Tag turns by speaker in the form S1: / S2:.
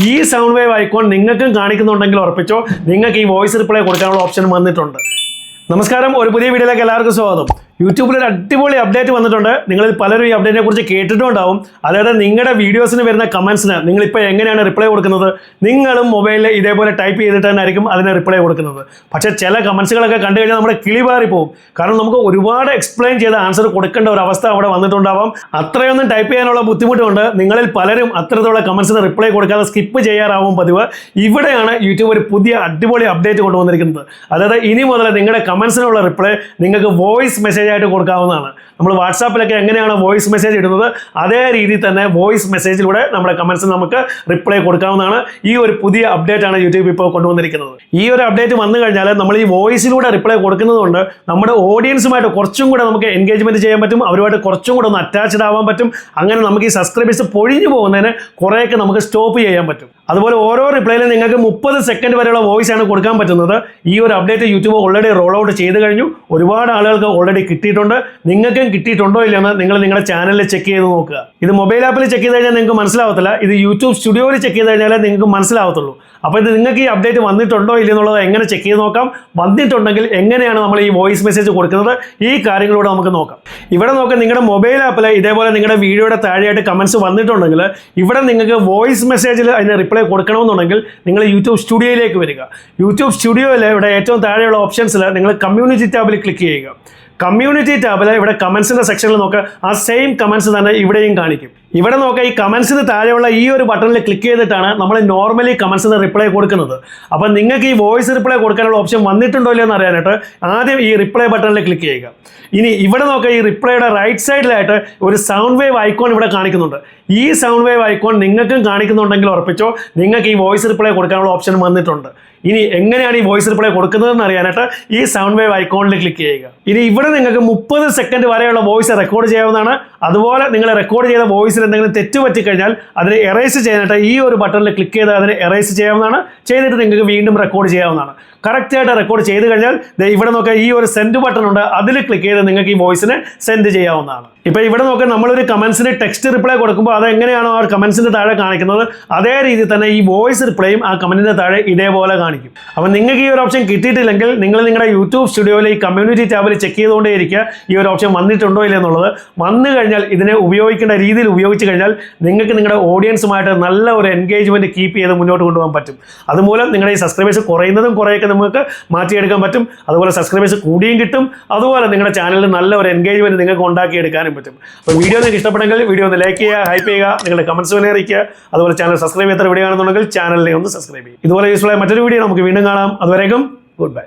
S1: ഈ sound wave icon നിങ്ങൾക്കും കാണിക്കുന്നുണ്ടെങ്കിൽ ഉറപ്പിച്ചോ, നിങ്ങൾക്ക് ഈ വോയിസ് റിപ്ലൈ കൊടുക്കാനുള്ള ഓപ്ഷൻ വന്നിട്ടുണ്ട്. നമസ്കാരം, ഒരു പുതിയ വീഡിയോയിലേക്ക് എല്ലാവർക്കും സ്വാഗതം. യൂട്യൂബിൽ ഒരു അടിപൊളി അപ്ഡേറ്റ് വന്നിട്ടുണ്ട്. നിങ്ങളിൽ പലരും ഈ അപ്ഡേറ്റിനെ കുറിച്ച് കേട്ടിട്ടുണ്ടാവും. അതായത് നിങ്ങളുടെ വീഡിയോസിന് വരുന്ന കമൻസിന് നിങ്ങളിപ്പോൾ എങ്ങനെയാണ് റിപ്ലൈ കൊടുക്കുന്നത്? നിങ്ങളും മൊബൈലിൽ ഇതേപോലെ ടൈപ്പ് ചെയ്തിട്ട് തന്നെ ആയിരിക്കും അതിന് റിപ്ലൈ കൊടുക്കുന്നത്. പക്ഷേ ചില കമൻസുകളൊക്കെ കണ്ടു കഴിഞ്ഞാൽ നമ്മുടെ കിളിപാറി പോകും. കാരണം നമുക്ക് ഒരുപാട് എക്സ്പ്ലെയിൻ ചെയ്ത് ആൻസർ കൊടുക്കേണ്ട ഒരു അവസ്ഥ അവിടെ വന്നിട്ടുണ്ടാവാം. അത്രയൊന്നും ടൈപ്പ് ചെയ്യാനുള്ള ബുദ്ധിമുട്ടുണ്ട്. നിങ്ങളിൽ പലരും അത്തരത്തിലുള്ള കമൻസിന് റിപ്ലൈ കൊടുക്കാതെ സ്കിപ്പ് ചെയ്യാറാവും പതിവ്. ഇവിടെയാണ് യൂട്യൂബ് ഒരു പുതിയ അടിപൊളി അപ്ഡേറ്റ് കൊണ്ടുവന്നിരിക്കുന്നത്. അതായത് ഇനി മുതൽ നിങ്ങളുടെ കമൻസിനുള്ള റിപ്ലൈ നിങ്ങൾക്ക് വോയിസ് മെസ്സേജ് ആയിട്ട് കൊടുക്കാവുന്നതാണ്. നമ്മൾ വാട്സാപ്പിലൊക്കെ എങ്ങനെയാണ് വോയിസ് മെസ്സേജ് ഇടുന്നത്, അതേ രീതിയിൽ തന്നെ വോയിസ് മെസ്സേജിലൂടെ നമ്മുടെ കമൻസിന് നമുക്ക് റിപ്ലൈ കൊടുക്കാവുന്നതാണ്. ഈ ഒരു പുതിയ അപ്ഡേറ്റ് ആണ് യൂട്യൂബ് ഇപ്പോൾ കൊണ്ടുവന്നിരിക്കുന്നത്. ഈ ഒരു അപ്ഡേറ്റ് വന്നു കഴിഞ്ഞാൽ നമ്മൾ ഈ വോയിസിലൂടെ റിപ്ലൈ കൊടുക്കുന്നതുകൊണ്ട് നമ്മുടെ ഓഡിയൻസുമായിട്ട് കുറച്ചും കൂടെ നമുക്ക് എൻഗേജ്മെന്റ് ചെയ്യാൻ പറ്റും. അവരുമായിട്ട് കുറച്ചും കൂടെ ഒന്ന് അറ്റാച്ച്ഡ് ആവാൻ പറ്റും. അങ്ങനെ നമുക്ക് ഈ സബ്സ്ക്രൈബേഴ്സ് പൊഴിഞ്ഞു പോകുന്നതിന് കുറേയൊക്കെ നമുക്ക് സ്റ്റോപ്പ് ചെയ്യാൻ പറ്റും. അതുപോലെ ഓരോ റിപ്ലൈയിലും നിങ്ങൾക്ക് 30 സെക്കൻഡ് വരെയുള്ള വോയിസ് ആണ് കൊടുക്കാൻ പറ്റുന്നത്. ഈ ഒരു update YouTube already role out ചെയ്ത് കഴിഞ്ഞു. ഒരുപാട് ആളുകൾക്ക് ഓൾറെഡി കിട്ടിയിട്ടുണ്ട്. നിങ്ങൾക്കും കിട്ടിയിട്ടുണ്ടോ ഇല്ലെന്ന് നിങ്ങൾ നിങ്ങളുടെ ചാനലിൽ ചെക്ക് ചെയ്ത് നോക്കുക. ഇത് മൊബൈൽ ആപ്പിൽ ചെക്ക് ചെയ്ത് കഴിഞ്ഞാൽ നിങ്ങൾക്ക് മനസ്സിലാവത്തില്ല. ഇത് യൂട്യൂബ് സ്റ്റുഡിയോയിൽ ചെക്ക് ചെയ്ത് കഴിഞ്ഞാൽ നിങ്ങൾക്ക് മനസ്സിലാവത്തുള്ളൂ. അപ്പോൾ ഇത് നിങ്ങൾക്ക് ഈ അപ്ഡേറ്റ് വന്നിട്ടുണ്ടോ ഇല്ലെന്നുള്ളത് എങ്ങനെ ചെക്ക് ചെയ്ത് നോക്കാം? വന്നിട്ടുണ്ടെങ്കിൽ എങ്ങനെയാണ് നമ്മൾ ഈ വോയിസ് മെസ്സേജ് കൊടുക്കുന്നത്? ഈ കാര്യങ്ങളൂടെ നമുക്ക് നോക്കാം. ഇവിടെ നോക്കാം, നിങ്ങളുടെ മൊബൈൽ ആപ്പിൽ ഇതേപോലെ നിങ്ങളുടെ വീഡിയോയുടെ താഴെയായിട്ട് കമൻസ് വന്നിട്ടുണ്ടെങ്കിൽ ഇവിടെ നിങ്ങൾക്ക് വോയിസ് മെസ്സേജിൽ അതിന് റിപ്ലൈ കൊടുക്കണമെന്നുണ്ടെങ്കിൽ നിങ്ങൾ യൂട്യൂബ് സ്റ്റുഡിയോയിലേക്ക് വരിക. യൂട്യൂബ് സ്റ്റുഡിയോയിൽ ഇവിടെ ഏറ്റവും താഴെയുള്ള ഓപ്ഷൻസിൽ നിങ്ങൾ കമ്മ്യൂണിറ്റി ടാബിൽ ക്ലിക്ക് ചെയ്യുക. കമ്മ്യൂണിറ്റി ടാബിൽ ഇവിടെ കമൻസിൻ്റെ സെക്ഷനിൽ നോക്കുക, ആ സെയിം കമൻസ് തന്നെ ഇവിടെയും കാണിക്കും. ഇവിടെ നോക്കുക, ഈ കമൻസിന് താഴെയുള്ള ഈ ഒരു ബട്ടണിൽ ക്ലിക്ക് ചെയ്തിട്ടാണ് നമ്മൾ നോർമലി കമൻസിന് റിപ്ലൈ കൊടുക്കുന്നത്. അപ്പം നിങ്ങൾക്ക് ഈ വോയിസ് റിപ്ലൈ കൊടുക്കാനുള്ള ഓപ്ഷൻ വന്നിട്ടുണ്ടോ ഇല്ലയോ എന്ന് അറിയാനായിട്ട് ആദ്യം ഈ റിപ്ലൈ ബട്ടണിൽ ക്ലിക്ക് ചെയ്യുക. ഇനി ഇവിടെ നോക്കുക, ഈ റിപ്ലൈയുടെ റൈറ്റ് സൈഡിലായിട്ട് ഒരു സൗണ്ട് വേവ് ഐക്കോൺ ഇവിടെ കാണിക്കുന്നുണ്ട്. ഈ സൗണ്ട് വേവ് ഐക്കോൺ നിങ്ങൾക്കും കാണിക്കുന്നുണ്ടെങ്കിൽ ഉറപ്പിച്ചോ, നിങ്ങൾക്ക് ഈ വോയിസ് റിപ്ലൈ കൊടുക്കാനുള്ള ഓപ്ഷൻ വന്നിട്ടുണ്ട്. ഇനി എങ്ങനെയാണ് ഈ വോയിസ് റിപ്ലൈ കൊടുക്കുന്നതെന്ന് അറിയാനായിട്ട് ഈ സൗണ്ട് വേവ് ഐക്കോണിൽ ക്ലിക്ക് ചെയ്യുക. ഇനി ഇവിടെ നിങ്ങൾക്ക് 30 സെക്കൻഡ് വരെയുള്ള വോയിസ് റെക്കോർഡ് ചെയ്യാവുന്നതാണ്. അതുപോലെ നിങ്ങൾ റെക്കോർഡ് ചെയ്ത വോയിസിൽ എന്തെങ്കിലും തെറ്റ് പറ്റിക്കഴിഞ്ഞാൽ അതിനെ എറേസ് ചെയ്യാനായിട്ട് ഈ ഒരു ബട്ടണിൽ ക്ലിക്ക് ചെയ്ത് അതിനെ എറേസ് ചെയ്യാവുന്നതാണ്. ചെയ്തിട്ട് നിങ്ങൾക്ക് വീണ്ടും റെക്കോർഡ് ചെയ്യാവുന്നതാണ്. കറക്റ്റായിട്ട് റെക്കോർഡ് ചെയ്ത് കഴിഞ്ഞാൽ ഇവിടെ നോക്കുക, ഈ ഒരു സെൻഡ് ബട്ടൺ ഉണ്ട്, അതിൽ ക്ലിക്ക് ചെയ്ത് നിങ്ങൾക്ക് ഈ വോയിസിനെ സെൻഡ് ചെയ്യാവുന്നതാണ്. ഇപ്പോൾ ഇവിടെ നോക്കുക, നമ്മളൊരു കമൻസിന് ടെക്സ്റ്റ് റിപ്ലൈ കൊടുക്കുമ്പോൾ അതെങ്ങനെയാണോ ആ കമൻസിൻ്റെ താഴെ കാണിക്കുന്നത് അതേ രീതിയിൽ തന്നെ ഈ വോയിസ് റിപ്ലൈയും ആ കമൻറ്റിൻ്റെ താഴെ ഇതേപോലെ കാണിക്കും. അപ്പോൾ നിങ്ങൾക്ക് ഈ ഒരു ഓപ്ഷൻ കിട്ടിയിട്ടില്ലെങ്കിൽ നിങ്ങൾ നിങ്ങളുടെ യൂട്യൂബ് സ്റ്റുഡിയോയിൽ ഈ കമ്മ്യൂണിറ്റി ടാബിൽ ചെക്ക് ചെയ്തുകൊണ്ടേ ഇരിക്കുക ഈ ഒരു ഓപ്ഷൻ വന്നിട്ടുണ്ടോ ഇല്ല എന്നുള്ളത്. വന്നു കഴിഞ്ഞാൽ ഇതിനെ ഉപയോഗിക്കേണ്ട രീതിയിൽ ഉപയോഗിച്ച് കഴിഞ്ഞാൽ നിങ്ങൾക്ക് നിങ്ങളുടെ ഓഡിയൻസുമായിട്ട് നല്ല ഒരു എൻഗേജ്മെൻറ്റ് കീപ്പ് ചെയ്ത് മുന്നോട്ട് കൊണ്ടുപോകാൻ പറ്റും. അതുമൂലം നിങ്ങളുടെ ഈ സബ്സ്ക്രൈബേഴ്സ് കുറയുന്നതും കുറേയൊക്കെ നമുക്ക് മാറ്റിയെടുക്കാൻ പറ്റും. അതുപോലെ സബ്സ്ക്രൈബേഴ്സ് കൂടിയും കിട്ടും. അതുപോലെ നിങ്ങളുടെ ചാനലിൽ നല്ല ഒരു എൻഗേജ്മെൻറ്റ് നിങ്ങൾക്ക് ഉണ്ടാക്കിയെടുക്കാനും പറ്റും. അപ്പോൾ വീഡിയോ നിങ്ങൾക്ക് ഇഷ്ടപ്പെട്ടെങ്കിൽ വീഡിയോ ഒന്ന് ലൈക്ക് ചെയ്യുക, ഹൈപ്പ് ചെയ്യുക, നിങ്ങളുടെ കമൻസ് തന്നെ അറിയിക്കുക. അതുപോലെ ചാനൽ സബ്സ്ക്രൈബ് ചെയ്യാത്ത വീഡിയോ കാണുന്നുണ്ടെങ്കിൽ ചാനലിനെ ഒന്ന് സബ്സ്ക്രൈബ് ചെയ്യുക. ഇതുപോലെ യൂസ്ഫുൾ ആയ മറ്റൊരു വീഡിയോ നമുക്ക് വീണ്ടും കാണാം. അതുവരേക്കും ഗുഡ് ബൈ.